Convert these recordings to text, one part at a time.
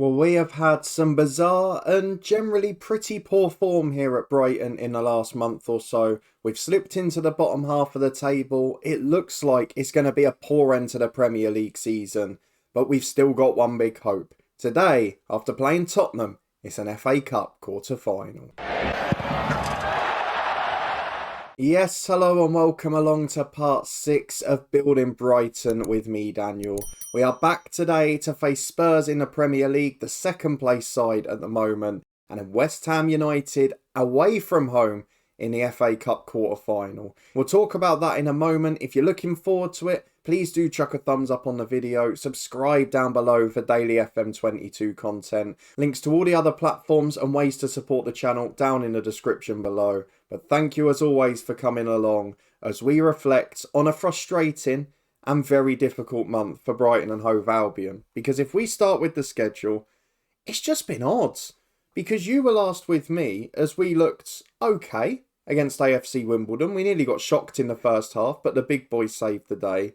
Well, we have had some bizarre and generally pretty poor form here at Brighton in the last month or so. We've slipped into the bottom half of the table. It looks like it's going to be a poor end to the Premier League season, but we've still got one big hope. Today, after playing Tottenham, it's an FA Cup quarter-final. Yes, hello and welcome along to part 6 of Building Brighton with me, Daniel. We are back today to face Spurs in the Premier League, the second place side at the moment, and in West Ham United away from home in the FA Cup quarter-final. We'll talk about that in a moment. If you're looking forward to it, please do chuck a thumbs up on the video, subscribe down below for daily FM22 content. Links to all the other platforms and ways to support the channel down in the description below. But thank you as always for coming along as we reflect on a frustrating and very difficult month for Brighton and Hove Albion. Because if we start with the schedule, it's just been odd. Because you were last with me as we looked okay against AFC Wimbledon. We nearly got shocked in the first half, but the big boys saved the day.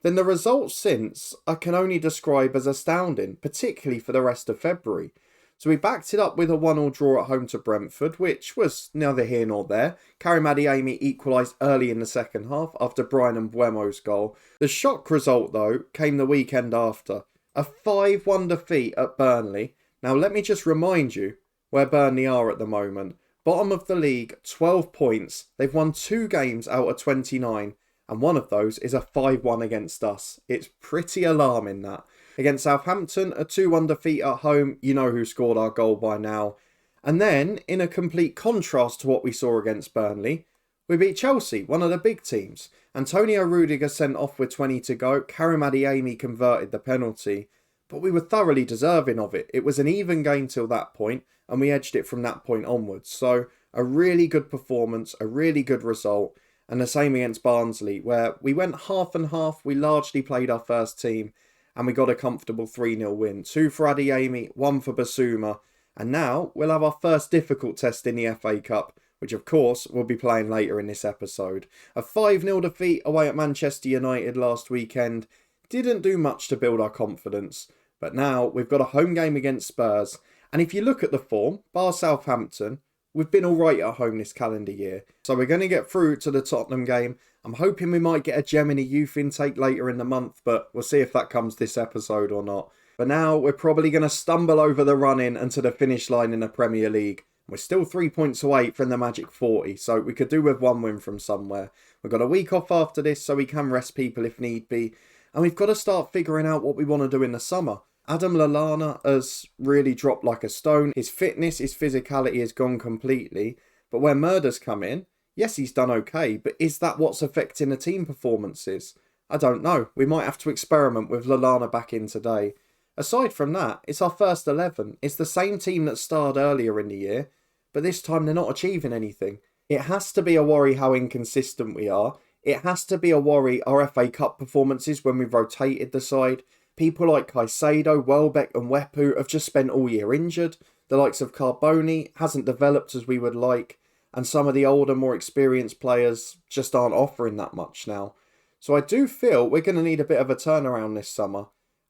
Then the results since I can only describe as astounding, particularly for the rest of February. So we backed it up with a 1-1 draw at home to Brentford, which was neither here nor there. Karim Adeyemi equalised early in the second half after Bryan Mbeumo's goal. The shock result, though, came the weekend after. A 5-1 defeat at Burnley. Now, let me just remind you where Burnley are at the moment. Bottom of the league, 12 points. They've won 2 games out of 29. And one of those is a 5-1 against us. It's pretty alarming, that. Against Southampton, a 2-1 defeat at home. You know who scored our goal by now. And then, in a complete contrast to what we saw against Burnley, we beat Chelsea, one of the big teams. Antonio Rudiger sent off with 20 to go. Karim Adeyemi converted the penalty. But we were thoroughly deserving of it. It was an even game till that point, and we edged it from that point onwards. So, a really good performance, a really good result. And the same against Barnsley, where we went half and half. We largely played our first team, and we got a comfortable 3-0 win. 2 for Adeyemi, 1 for Basuma. And now we'll have our first difficult test in the FA Cup, which of course we'll be playing later in this episode. A 5-0 defeat away at Manchester United last weekend didn't do much to build our confidence. But now we've got a home game against Spurs. And if you look at the form, bar Southampton, we've been alright at home this calendar year. So we're going to get through to the Tottenham game. I'm hoping we might get a gem in a youth intake later in the month, but we'll see if that comes this episode or not. For now, we're probably going to stumble over the run-in and to the finish line in the Premier League. We're still 3 points away from the magic 40, so we could do with one win from somewhere. We've got a week off after this, so we can rest people if need be. And we've got to start figuring out what we want to do in the summer. Adam Lallana has really dropped like a stone. His fitness, his physicality has gone completely. But where Murder's come in, yes, he's done okay, but is that what's affecting the team performances? I don't know. We might have to experiment with Lallana back in today. Aside from that, it's our first 11. It's the same team that starred earlier in the year, but this time they're not achieving anything. It has to be a worry how inconsistent we are. It has to be a worry our FA Cup performances when we've rotated the side. People like Caicedo, Welbeck and Wepu have just spent all year injured. The likes of Carboni hasn't developed as we would like. And some of the older, more experienced players just aren't offering that much now. So I do feel we're going to need a bit of a turnaround this summer.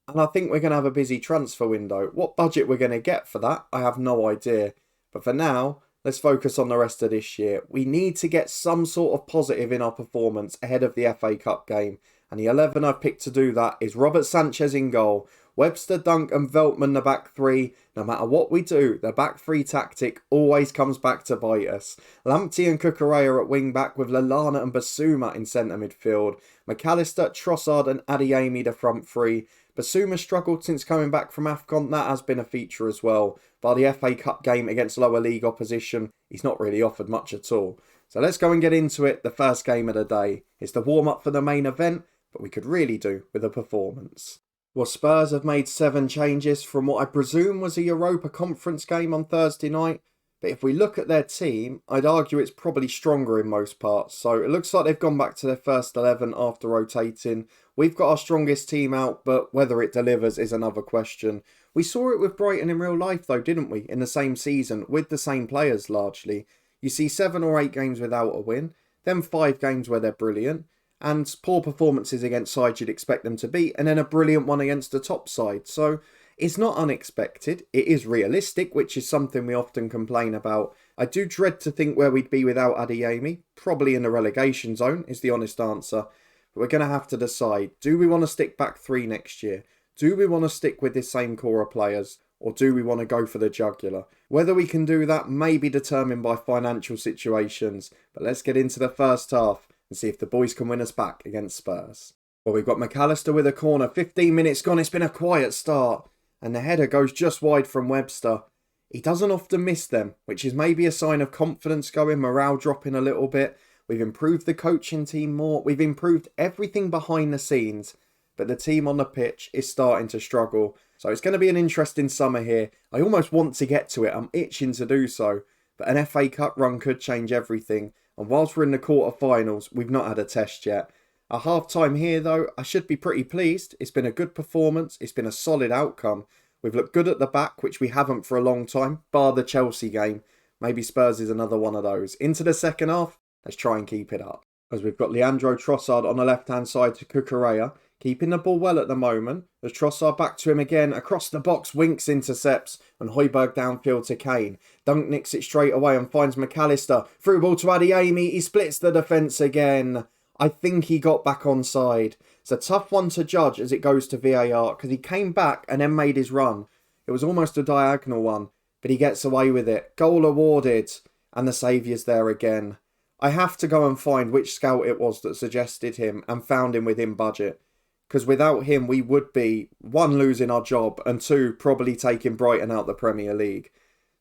And I think we're going to have a busy transfer window. What budget we're going to get for that, I have no idea. But for now, let's focus on the rest of this year. We need to get some sort of positive in our performance ahead of the FA Cup game. And the 11 I've picked to do that is Robert Sanchez in goal, Webster, Dunk and Veltman the back 3. No matter what we do, the back 3 tactic always comes back to bite us. Lamptey and Cucurella at wing back with Lallana and Basuma in centre midfield. McAllister, Trossard and Adeyemi the front 3. Basuma struggled since coming back from AFCON, that has been a feature as well. By the FA Cup game against lower league opposition, he's not really offered much at all. So let's go and get into it, the first game of the day. It's the warm-up for the main event, but we could really do with a performance. Well, Spurs have made 7 changes from what I presume was a Europa Conference game on Thursday night. But if we look at their team, I'd argue it's probably stronger in most parts. So it looks like they've gone back to their first 11 after rotating. We've got our strongest team out, but whether it delivers is another question. We saw it with Brighton in real life though, didn't we? In the same season, with the same players largely. You see 7 or 8 games without a win, then 5 games where they're brilliant. And poor performances against sides you'd expect them to beat, and then a brilliant one against the top side. So It's not unexpected, it is realistic, which is something we often complain about. I do dread to think where we'd be without Adeyemi. Probably in the relegation zone is the honest answer. But we're going to have to decide, do we want to stick back three next year? Do we want to stick with this same core of players? Or do we want to go for the jugular? Whether we can do that may be determined by financial situations. But let's get into the first half and see if the boys can win us back against Spurs. Well, we've got McAllister with a corner. 15 minutes gone. It's been a quiet start. And the header goes just wide from Webster. He doesn't often miss them, which is maybe a sign of confidence going, morale dropping a little bit. We've improved the coaching team more. We've improved everything behind the scenes. But the team on the pitch is starting to struggle. So it's going to be an interesting summer here. I almost want to get to it. I'm itching to do so. But an FA Cup run could change everything. And whilst we're in the quarterfinals, we've not had a test yet. At half-time here, though, I should be pretty pleased. It's been a good performance. It's been a solid outcome. We've looked good at the back, which we haven't for a long time, bar the Chelsea game. Maybe Spurs is another one of those. Into the second half, let's try and keep it up. As we've got Leandro Trossard on the left-hand side to Cucurella, keeping the ball well at the moment. As Trossard back to him again, across the box, Winks intercepts, and Højbjerg downfield to Kane. Dunk nicks it straight away and finds McAllister. Through ball to Adeyemi, he splits the defence again. I think he got back onside. It's a tough one to judge as it goes to VAR because he came back and then made his run. It was almost a diagonal one, but he gets away with it. Goal awarded, and the saviour's there again. I have to go and find which scout it was that suggested him and found him within budget. Because without him, we would be, one, losing our job, and two, probably taking Brighton out the Premier League.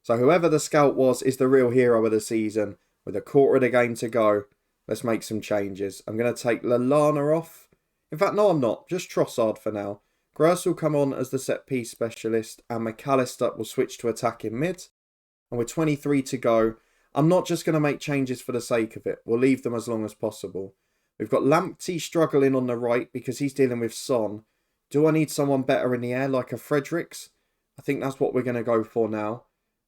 So whoever the scout was is the real hero of the season. With a quarter of the game to go, let's make some changes. I'm going to take Lallana off. In fact, no, I'm not. Just Trossard for now. Gross will come on as the set-piece specialist, and McAllister will switch to attacking mid. And with 23 to go, I'm not just going to make changes for the sake of it. We'll leave them as long as possible. We've got Lamptey struggling on the right because he's dealing with Son. Do I need someone better in the air like a Fredericks? I think that's what we're going to go for now.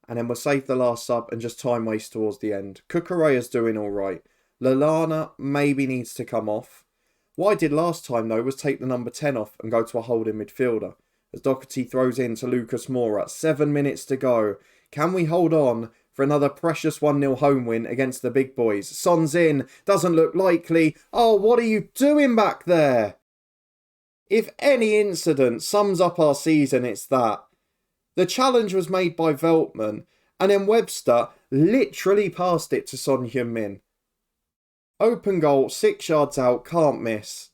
And then we'll save the last sub and just time waste towards the end. Cucurella's doing all right. Lallana maybe needs to come off. What I did last time though was take the number 10 off and go to a holding midfielder. As Doherty throws in to Lucas Moura. 7 minutes to go. Can we hold on for another precious 1-0 home win against the big boys? Son's in. Doesn't look likely. Oh, what are you doing back there? If any incident sums up our season, it's that. The challenge was made by Veltman, and then Webster literally passed it to Son Heung-min. Open goal, 6 yards out, can't miss.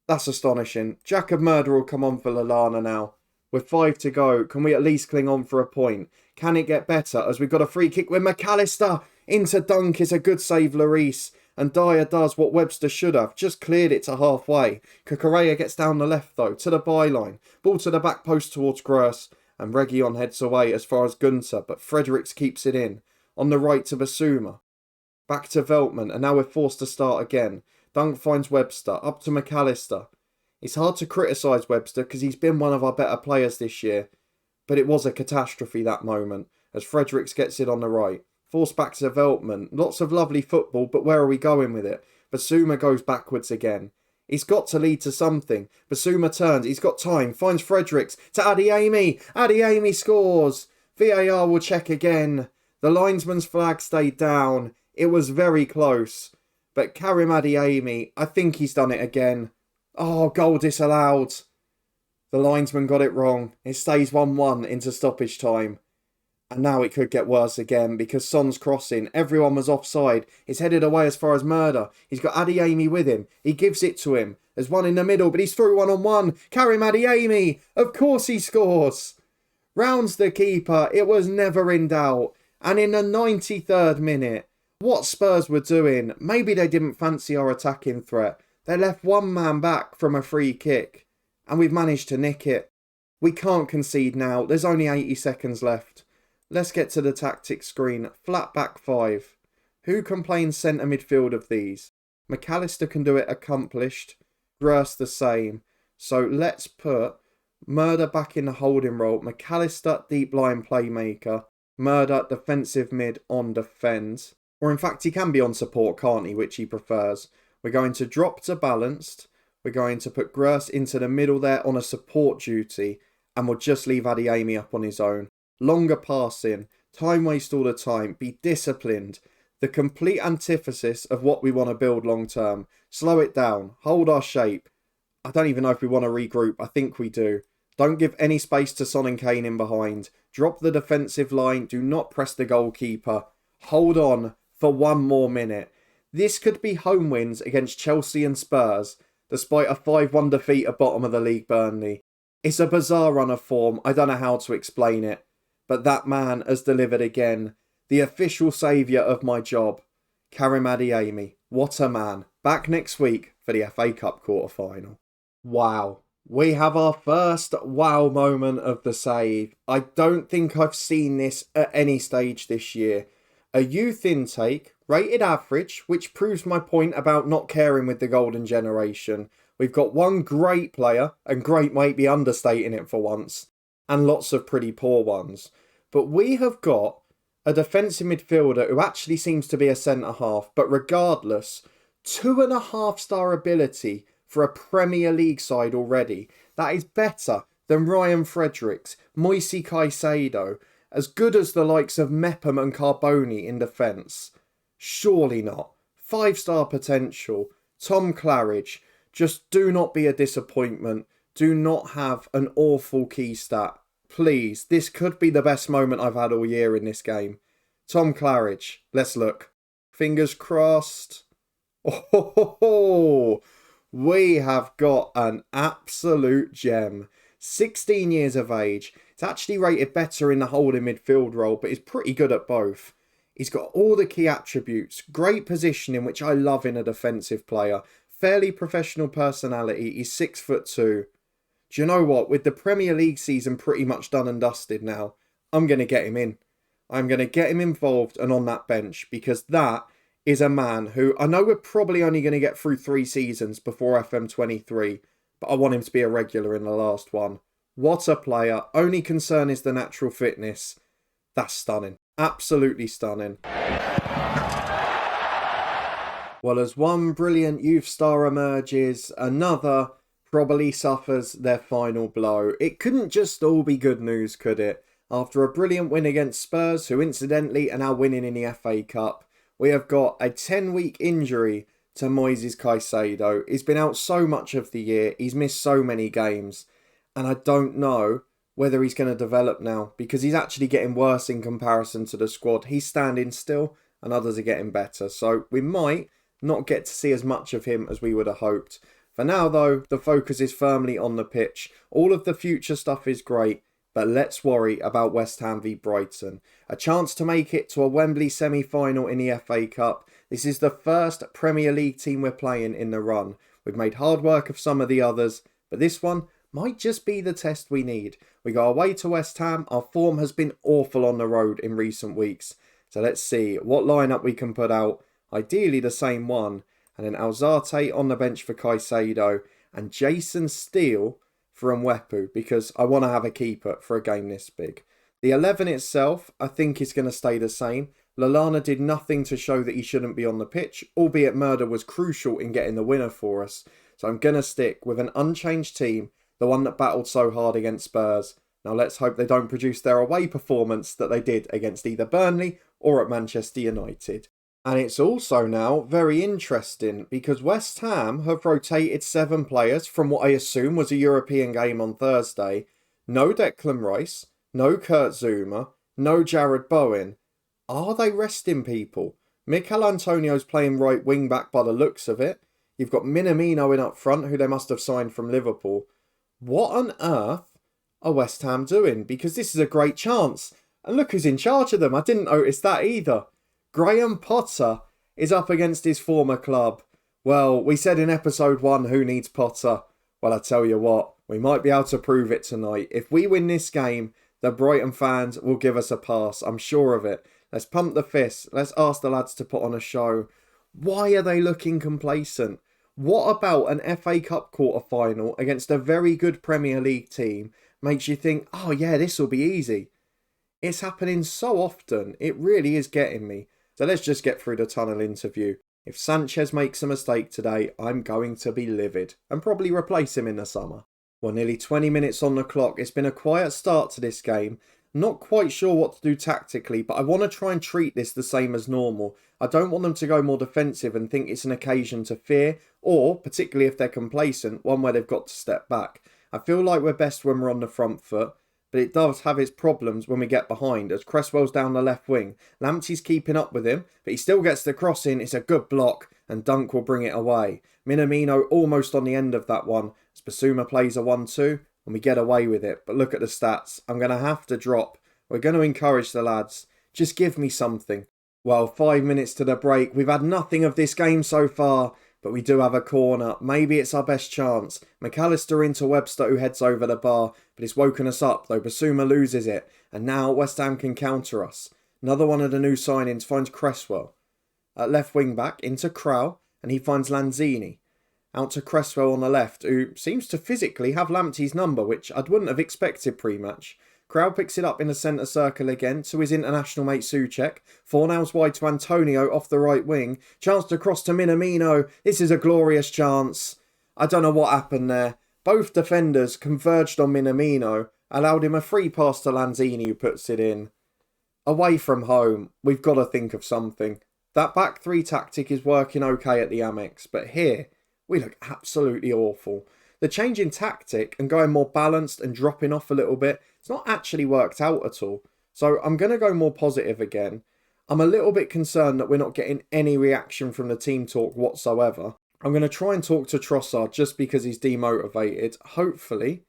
That's astonishing. Jacob Murder will come on for Lallana now. With 5 to go, can we at least cling on for a point? Can it get better as we've got a free kick with McAllister? Into Dunk is a good save, Lloris. And Dyer does what Webster should have, just cleared it to halfway. Cucurella gets down the left though, to the byline. Ball to the back post towards Gross. And Reguilon heads away as far as Gunter, but Fredericks keeps it in. On the right to Basuma. Back to Veltman, and now we're forced to start again. Dunk finds Webster, up to McAllister. It's hard to criticise Webster because he's been one of our better players this year. But it was a catastrophe that moment, as Fredericks gets it on the right. Forced back to Veltman. Lots of lovely football, but where are we going with it? Basuma goes backwards again. He's got to lead to something. Basuma turns, he's got time, finds Fredericks to Adeyemi. Adeyemi scores. VAR will check again. The linesman's flag stayed down. It was very close. But Karim Adeyemi, I think he's done it again. Oh, goal disallowed. The linesman got it wrong. It stays 1-1 into stoppage time. And now it could get worse again because Son's crossing. Everyone was offside. It's headed away as far as Murder. He's got Adeyemi with him. He gives it to him. There's one in the middle, but he's through 1-on-1. Karim Adeyemi. Of course he scores. Rounds the keeper. It was never in doubt. And in the 93rd minute, what Spurs were doing, maybe they didn't fancy our attacking threat. They left one man back from a free kick. And we've managed to nick it. We can't concede now. There's only 80 seconds left. Let's get to the tactics screen. Flat back 5. Who can play in centre midfield of these? McAllister can do it accomplished. Gross the same. So let's put Murder back in the holding role. McAllister deep line playmaker. Murder defensive mid on defend. Or in fact he can be on support, can't he? Which he prefers. We're going to drop to balanced. We're going to put Gross into the middle there on a support duty. and would just leave Adeyemi up on his own. Longer passing, time waste all the time, be disciplined. The complete antithesis of what we want to build long term. Slow it down, hold our shape. I don't even know if we want to regroup, I think we do. Don't give any space to Son and Kane in behind. Drop the defensive line, do not press the goalkeeper. Hold on for one more minute. This could be home wins against Chelsea and Spurs, despite a 5-1 defeat at bottom of the league Burnley. It's a bizarre run of form, I don't know how to explain it. But that man has delivered again. The official saviour of my job. Karim Adeyemi. What a man. Back next week for the FA Cup quarter-final. Wow. We have our first wow moment of the save. I don't think I've seen this at any stage this year. A youth intake, rated average, which proves my point about not caring with the golden generation. We've got one great player, and great might be understating it for once, and lots of pretty poor ones. But we have got a defensive midfielder who actually seems to be a centre-half, but regardless, 2.5-star ability for a Premier League side already. That is better than Ryan Fredericks, Moise Caicedo, as good as the likes of Mepham and Carboni in defence. Surely not. 5-star potential. Tom Claridge. Just do not be a disappointment. Do not have an awful key stat. Please, this could be the best moment I've had all year in this game. Tom Claridge, let's look. Fingers crossed. Oh, we have got an absolute gem. 16 years of age. It's actually rated better in the holding midfield role, but he's pretty good at both. He's got all the key attributes. Great positioning, which I love in a defensive player. Fairly professional personality. He's 6'2". Do you know what? With the Premier League season pretty much done and dusted now, I'm going to get him in. I'm going to get him involved and on that bench, because that is a man who I know we're probably only going to get through 3 seasons before FM23, but I want him to be a regular in the last one. What a player. Only concern is the natural fitness. That's stunning. Absolutely stunning. Well, as one brilliant youth star emerges, another probably suffers their final blow. It couldn't just all be good news, could it? After a brilliant win against Spurs, who incidentally are now winning in the FA Cup, we have got a 10-week injury to Moises Caicedo. He's been out so much of the year. He's missed so many games. And I don't know whether he's going to develop now, because he's actually getting worse in comparison to the squad. He's standing still and others are getting better. So we might not get to see as much of him as we would have hoped. For now, though, the focus is firmly on the pitch. All of the future stuff is great, but let's worry about West Ham v Brighton. A chance to make it to a Wembley semi-final in the FA Cup. This is the first Premier League team we're playing in the run. We've made hard work of some of the others, but this one might just be the test we need. We go away to West Ham. Our form has been awful on the road in recent weeks. So let's see what lineup we can put out. Ideally the same one. And then Alzate on the bench for Caicedo. And Jason Steele for Mwepu, because I want to have a keeper for a game this big. The 11 itself, I think, is going to stay the same. Lallana did nothing to show that he shouldn't be on the pitch, albeit Murder was crucial in getting the winner for us. So I'm going to stick with an unchanged team, the one that battled so hard against Spurs. Now let's hope they don't produce their away performance that they did against either Burnley or at Manchester United. And it's also now very interesting because West Ham have rotated 7 players from what I assume was a European game on Thursday. No Declan Rice, no Kurt Zuma, no Jared Bowen. Are they resting people? Mikel Antonio's playing right wing back by the looks of it. You've got Minamino in up front, who they must have signed from Liverpool. What on earth are West Ham doing? Because this is a great chance. And look who's in charge of them. I didn't notice that either. Graham Potter is up against his former club. Well, we said in episode 1, who needs Potter? Well, I tell you what, we might be able to prove it tonight. If we win this game, the Brighton fans will give us a pass. I'm sure of it. Let's pump the fist. Let's ask the lads to put on a show. Why are they looking complacent? What about an FA Cup quarter-final against a very good Premier League team makes you think, oh yeah, this will be easy? It's happening so often. It really is getting me. So let's just get through the tunnel interview. If Sanchez makes a mistake today, I'm going to be livid and probably replace him in the summer. Well, nearly 20 minutes on the clock. It's been a quiet start to this game. Not quite sure what to do tactically, but I want to try and treat this the same as normal. I don't want them to go more defensive and think it's an occasion to fear, or, particularly if they're complacent, one where they've got to step back. I feel like we're best when we're on the front foot, but it does have its problems when we get behind, as Cresswell's down the left wing. Lamptey's keeping up with him, but he still gets the cross in. It's a good block, and Dunk will bring it away. Minamino almost on the end of that one, as Basuma plays a 1-2, and we get away with it. But look at the stats. I'm going to have to drop. We're going to encourage the lads. Just give me something. Well, 5 minutes to the break. We've had nothing of this game so far, but we do have a corner. Maybe it's our best chance. McAllister into Webster, who heads over the bar, but it's woken us up, though Basuma loses it. And now West Ham can counter us. Another one of the new signings finds Cresswell. At left wing back, into Crow, and he finds Lanzini. Out to Cresswell on the left, who seems to physically have Lamptey's number, which I wouldn't have expected pre-match. Crow picks it up in the centre circle again to his international mate Souček. Fornals wide to Antonio off the right wing. Chance to cross to Minamino. This is a glorious chance. I don't know what happened there. Both defenders converged on Minamino, allowed him a free pass to Lanzini, who puts it in. Away from home, we've got to think of something. That back three tactic is working okay at the Amex, but here, we look absolutely awful. The change in tactic and going more balanced and dropping off a little bit, it's not actually worked out at all. So I'm going to go more positive again. I'm a little bit concerned that we're not getting any reaction from the team talk whatsoever. I'm going to try and talk to Trossard just because he's demotivated. Hopefully,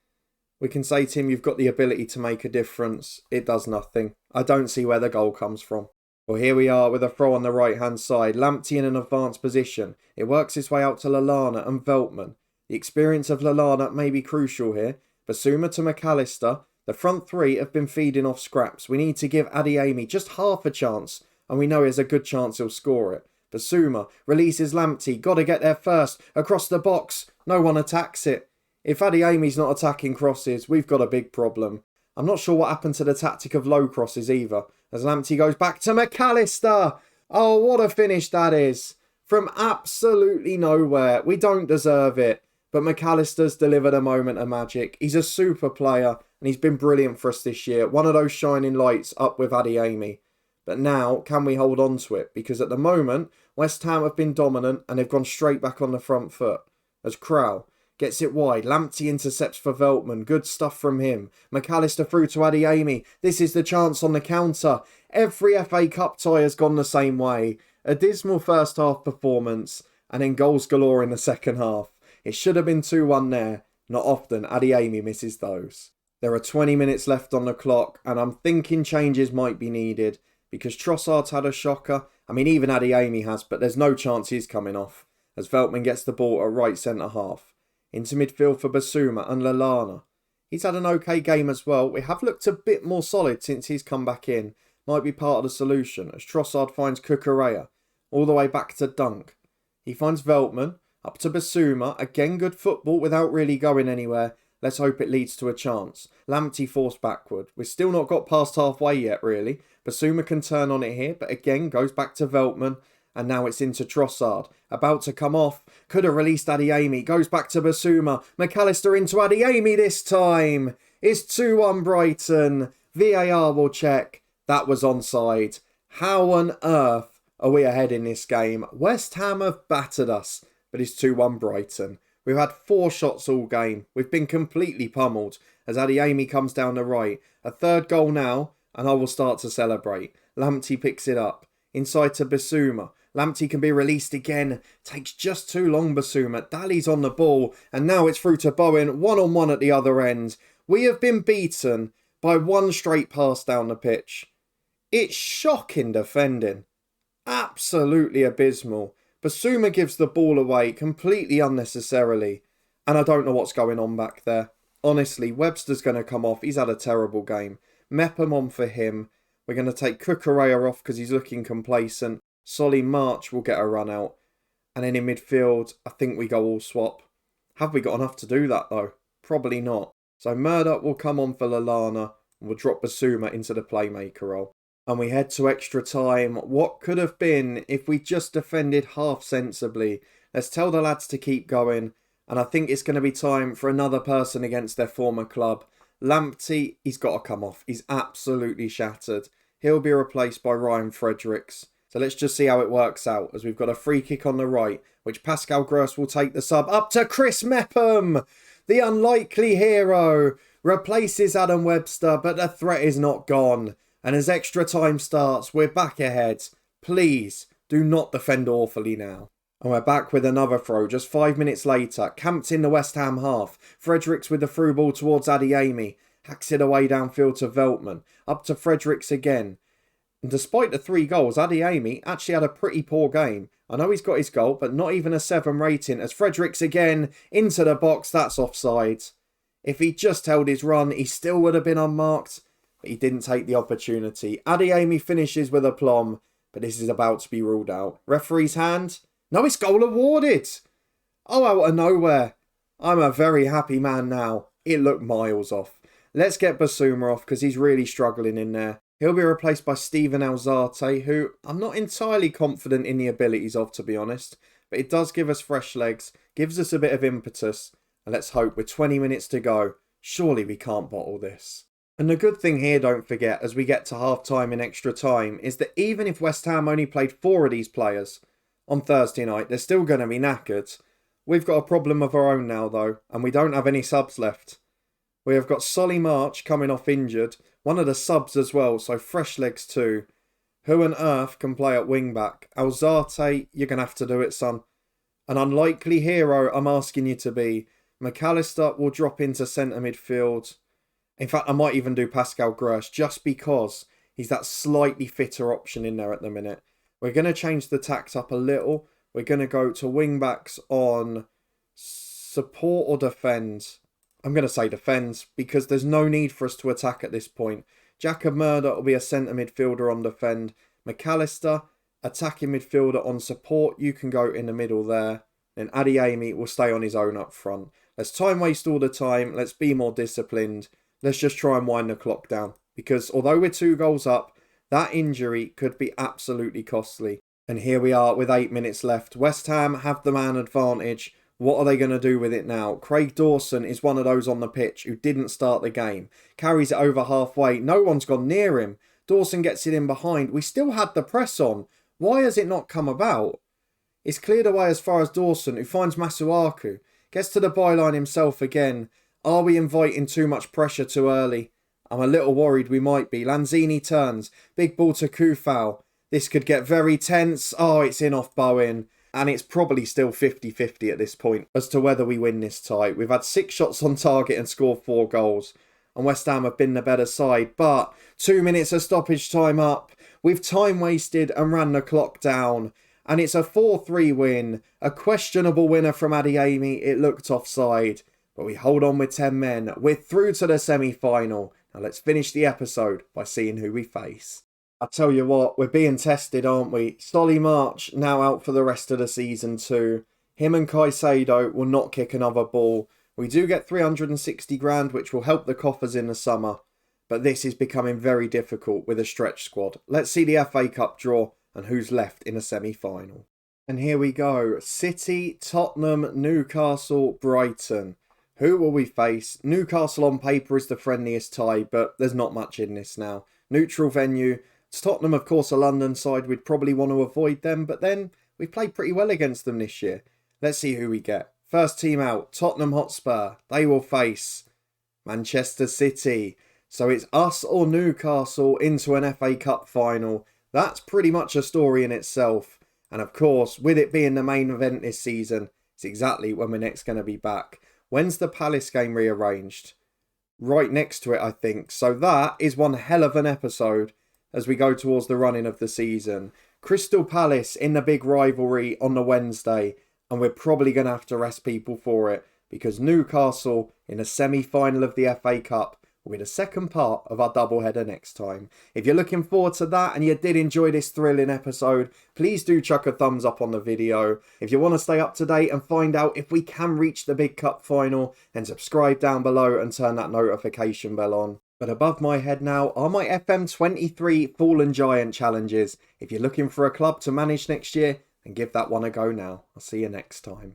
we can say to him, you've got the ability to make a difference. It does nothing. I don't see where the goal comes from. Well, here we are with a throw on the right-hand side. Lamptey in an advanced position. It works its way out to Lallana and Veltman. The experience of Lallana may be crucial here. Basuma to McAllister. The front three have been feeding off scraps. We need to give Adeyemi just half a chance, and we know he has a good chance he'll score it. Basuma releases Lamptey. Got to get there first. Across the box. No one attacks it. If Adeyemi's not attacking crosses, we've got a big problem. I'm not sure what happened to the tactic of low crosses either, as Lamptey goes back to McAllister. Oh, what a finish that is. From absolutely nowhere. We don't deserve it. But McAllister's delivered a moment of magic. He's a super player, and he's been brilliant for us this year. One of those shining lights up with Adeyemi. But now, can we hold on to it? Because at the moment, West Ham have been dominant, and they've gone straight back on the front foot. As Crow gets it wide. Lamptey intercepts for Veltman. Good stuff from him. McAllister through to Adeyemi. This is the chance on the counter. Every FA Cup tie has gone the same way. A dismal first half performance and then goals galore in the second half. It should have been 2-1 there. Not often Adeyemi misses those. There are 20 minutes left on the clock and I'm thinking changes might be needed because Trossard's had a shocker. I mean, even Adeyemi has, but there's no chance he's coming off as Veltman gets the ball at right centre half. Into midfield for Basuma and Lallana. He's had an okay game as well. We have looked a bit more solid since he's come back in. Might be part of the solution as Trossard finds Cucurella. All the way back to Dunk. He finds Veltman. Up to Basuma. Again good football without really going anywhere. Let's hope it leads to a chance. Lamptey forced backward. We've still not got past halfway yet really. Basuma can turn on it here. But again goes back to Veltman. And now it's into Trossard. About to come off. Could have released Adeyemi. Goes back to Basuma. McAllister into Adeyemi this time. It's 2-1 Brighton. VAR will check. That was onside. How on earth are we ahead in this game? West Ham have battered us. But it's 2-1 Brighton. We've had 4 shots all game. We've been completely pummeled. As Adeyemi comes down the right. A third goal now. And I will start to celebrate. Lamptey picks it up. Inside to Basuma. Lamptey can be released again. Takes just too long, Basuma. Daly's on the ball. And now it's through to Bowen. 1-on-1 at the other end. We have been beaten by one straight pass down the pitch. It's shocking defending. Absolutely abysmal. Basuma gives the ball away completely unnecessarily. And I don't know what's going on back there. Honestly, Webster's going to come off. He's had a terrible game. Mepham on for him. We're going to take Cucurella off because he's looking complacent. Solly March will get a run out. And then in midfield, I think we go all swap. Have we got enough to do that though? Probably not. So Murdoch will come on for Lallana. And we'll drop Basuma into the playmaker role. And we head to extra time. What could have been if we just defended half sensibly? Let's tell the lads to keep going. And I think it's going to be time for another person against their former club. Lamptey, he's got to come off. He's absolutely shattered. He'll be replaced by Ryan Fredericks. So let's just see how it works out, as we've got a free kick on the right, which Pascal Gross will take the sub up to Chris Mepham. The unlikely hero replaces Adam Webster, but the threat is not gone. And as extra time starts, we're back ahead. Please do not defend awfully now. And we're back with another throw just 5 minutes later. Camped in the West Ham half. Fredericks with the through ball towards Adeyemi. Hacks it away downfield to Veltman. Up to Fredericks again. And despite the 3 goals, Adeyemi actually had a pretty poor game. I know he's got his goal, but not even a 7 rating. As Fredericks again into the box, that's offside. If he just held his run, he still would have been unmarked. But he didn't take the opportunity. Adeyemi finishes with aplomb, but this is about to be ruled out. Referee's hand. No, it's goal awarded. Oh, out of nowhere. I'm a very happy man now. It looked miles off. Let's get Basuma off because he's really struggling in there. He'll be replaced by Steven Alzate, who I'm not entirely confident in the abilities of, to be honest. But it does give us fresh legs, gives us a bit of impetus. And let's hope with 20 minutes to go, surely we can't bottle this. And the good thing here, don't forget, as we get to half-time and extra time, is that even if West Ham only played 4 of these players on Thursday night, they're still going to be knackered. We've got a problem of our own now, though, and we don't have any subs left. We have got Solly March coming off injured, one of the subs as well, so fresh legs too. Who on earth can play at wing-back? Alzate, you're going to have to do it, son. An unlikely hero, I'm asking you to be. McAllister will drop into centre midfield. In fact, I might even do Pascal Gross, just because he's that slightly fitter option in there at the minute. We're going to change the tact up a little. We're going to go to wing-backs on support or defend. I'm going to say defend, because there's no need for us to attack at this point. Jacob Murdoch will be a centre midfielder on defend. McAllister, attacking midfielder on support. You can go in the middle there. Then Adeyemi will stay on his own up front. Let's time waste all the time. Let's be more disciplined. Let's just try and wind the clock down. Because although we're 2 goals up, that injury could be absolutely costly. And here we are with 8 minutes left. West Ham have the man advantage. What are they going to do with it now? Craig Dawson is one of those on the pitch who didn't start the game. Carries it over halfway. No one's gone near him. Dawson gets it in behind. We still had the press on. Why has it not come about? It's cleared away as far as Dawson, who finds Masuaku. Gets to the byline himself again. Are we inviting too much pressure too early? I'm a little worried we might be. Lanzini turns. Big ball to Kufau. This could get very tense. Oh, it's in off Bowen. And it's probably still 50-50 at this point as to whether we win this tie. We've had 6 shots on target and scored 4 goals. And West Ham have been the better side. But 2 minutes of stoppage time up. We've time wasted and ran the clock down. And it's a 4-3 win. A questionable winner from Adeyemi. It looked offside. But we hold on with 10 men. We're through to the semi-final. Now let's finish the episode by seeing who we face. I tell you what, we're being tested, aren't we? Solly March now out for the rest of the season too. Him and Caicedo will not kick another ball. We do get 360 grand, which will help the coffers in the summer. But this is becoming very difficult with a stretch squad. Let's see the FA Cup draw and who's left in a semi-final. And here we go. City, Tottenham, Newcastle, Brighton. Who will we face? Newcastle on paper is the friendliest tie, but there's not much in this now. Neutral venue. Tottenham, of course, a London side. We'd probably want to avoid them, but then we've played pretty well against them this year. Let's see who we get. First team out, Tottenham Hotspur. They will face Manchester City. So it's us or Newcastle into an FA Cup final. That's pretty much a story in itself. And of course, with it being the main event this season, it's exactly when we're next going to be back. When's the Palace game rearranged? Right next to it, I think. So that is one hell of an episode as we go towards the running of the season. Crystal Palace in the big rivalry on the Wednesday. And we're probably going to have to rest people for it. Because Newcastle in a semi-final of the FA Cup will be the second part of our doubleheader next time. If you're looking forward to that and you did enjoy this thrilling episode, please do chuck a thumbs up on the video. If you want to stay up to date and find out if we can reach the big cup final, then subscribe down below and turn that notification bell on. But above my head now are my FM23 Fallen Giant challenges. If you're looking for a club to manage next year, then give that one a go now. I'll see you next time.